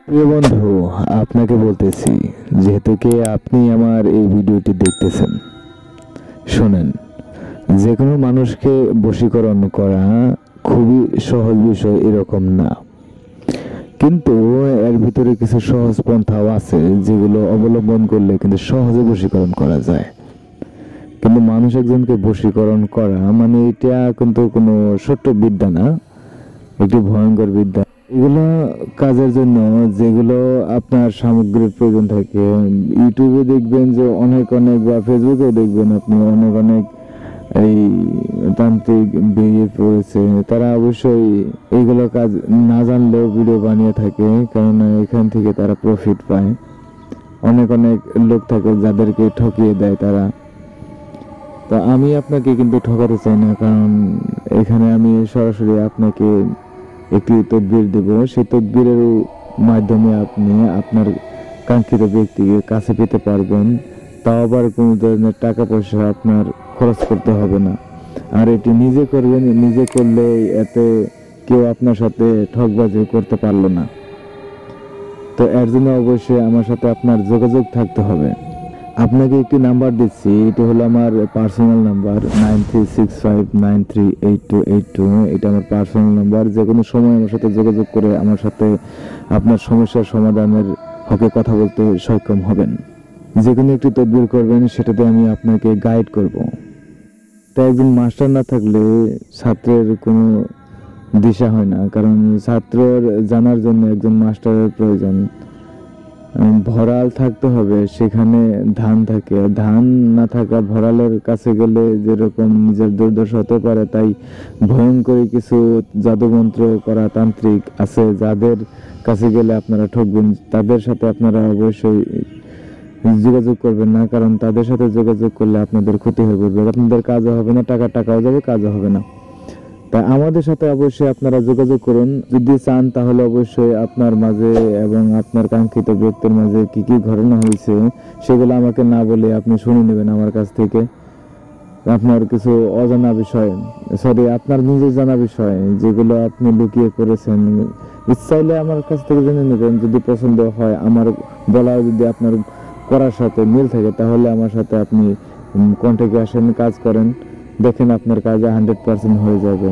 প্রিয় বন্ধু, আপনাকে বলতেছি, যেহেতু কি আপনি আমার এই ভিডিওটি দেখতেছেন, শোনেন। যে কোনো মানুষকে বশীকরণ করা খুবই সহজ বিষয় এরকম না, কিন্তু এর ভিতরে কিছু সহজ পন্থাও আছে যেগুলো অবলম্বন করলে কিন্তু সহজে বশীকরণ করা যায়। কিন্তু মানুষ একজনকে বশীকরণ করা মানে এটা কিন্তু কোনো ছোট্ট বিদ্যা না, একটি ভয়ঙ্কর বিদ্যা। এগুলো কাজের জন্য যেগুলো আপনার সামগ্রীর প্রয়োজন থাকে, ইউটিউবে দেখবেন যে অনেক অনেক, বা ফেসবুকেও দেখবেন আপনি অনেক অনেক এই তান্ত্রিক বেরিয়ে পড়েছে। তারা অবশ্যই এইগুলো কাজ না জানলেও ভিডিও বানিয়ে থাকে, কেননা এখান থেকে তারা প্রফিট পায়। অনেক অনেক লোক থাকে যাদেরকে ঠকিয়ে দেয় তারা। তো আমি আপনাকে কিন্তু ঠকাতে চাই না, কারণ এখানে আমি সরাসরি আপনাকে একটি তদবির দেব। সেই তদবিরের মাধ্যমে আপনি আপনার কাঙ্ক্ষিত ব্যক্তিকে কাছে পেতে পারবেন, তাও আবার কোনো ধরনের টাকা পয়সা আপনার খরচ করতে হবে না। আর এটি নিজে করবেন, নিজে করলে এতে কেউ আপনার সাথে ঠকবাজি করতে পারলো না। তো এর জন্য অবশ্যই আমার সাথে আপনার যোগাযোগ থাকতে হবে। আপনাকে একটি নাম্বার দিচ্ছি, এটা হলো আমার পার্সোনাল নাম্বার 9365938282। এটা আমার পার্সোনাল নাম্বার। যে কোনো সময় আমার সাথে যোগাযোগ করে আমার সাথে আপনার সমস্যার সমাধানের হকে কথা বলতে সক্ষম হবেন। যে কোনো একটি তদবির করবেন, সেটাতে আমি আপনাকে গাইড করব। তাই একজন মাস্টার না থাকলে ছাত্রের কোনো দিশা হয় না, কারণ ছাত্রর জানার জন্য একজন মাস্টারের প্রয়োজন। ভরাল থাকতে হবে, সেখানে ধান থাকে। ধান না থাকা ভরালের কাছে গেলে যেরকম নিজের দুর্দশা হতে পারে, তাই ভয়ঙ্কর কিছু জাদুমন্ত্র করা তান্ত্রিক আছে যাদের কাছে গেলে আপনারা ঠকবেন। তাদের সাথে আপনারা অবশ্যই যোগাযোগ করবেন না, কারণ তাদের সাথে যোগাযোগ করলে আপনাদের ক্ষতি হয়ে পড়বে। আপনাদের কাজও হবে না, টাকাও যাবে, কাজও হবে না। তাই আমাদের সাথে অবশ্যই আপনারা যোগাযোগ করুন। যদি চান তাহলে অবশ্যই আপনার মাঝে এবং আপনার কাঙ্ক্ষিত ব্যক্তির মাঝে কি কি ঘটনা হয়েছে সেগুলো আমাকে না বলে আপনি শুনে নেবেন আমার কাছ থেকে। আপনার কিছু অজানা বিষয়, আপনার নিজের জানা বিষয় যেগুলো আপনি লুকিয়ে করেছেন, ইচ্ছাইলে আমার কাছ থেকে জেনে নেবেন। যদি পছন্দ হয়, আমার বলা যদি আপনার করার সাথে মিল থাকে, তাহলে আমার সাথে আপনি কন্ট্যাক্টে আসেন, কাজ করেন, দেখেন আপনার কাজে 100% হয়ে যাবে।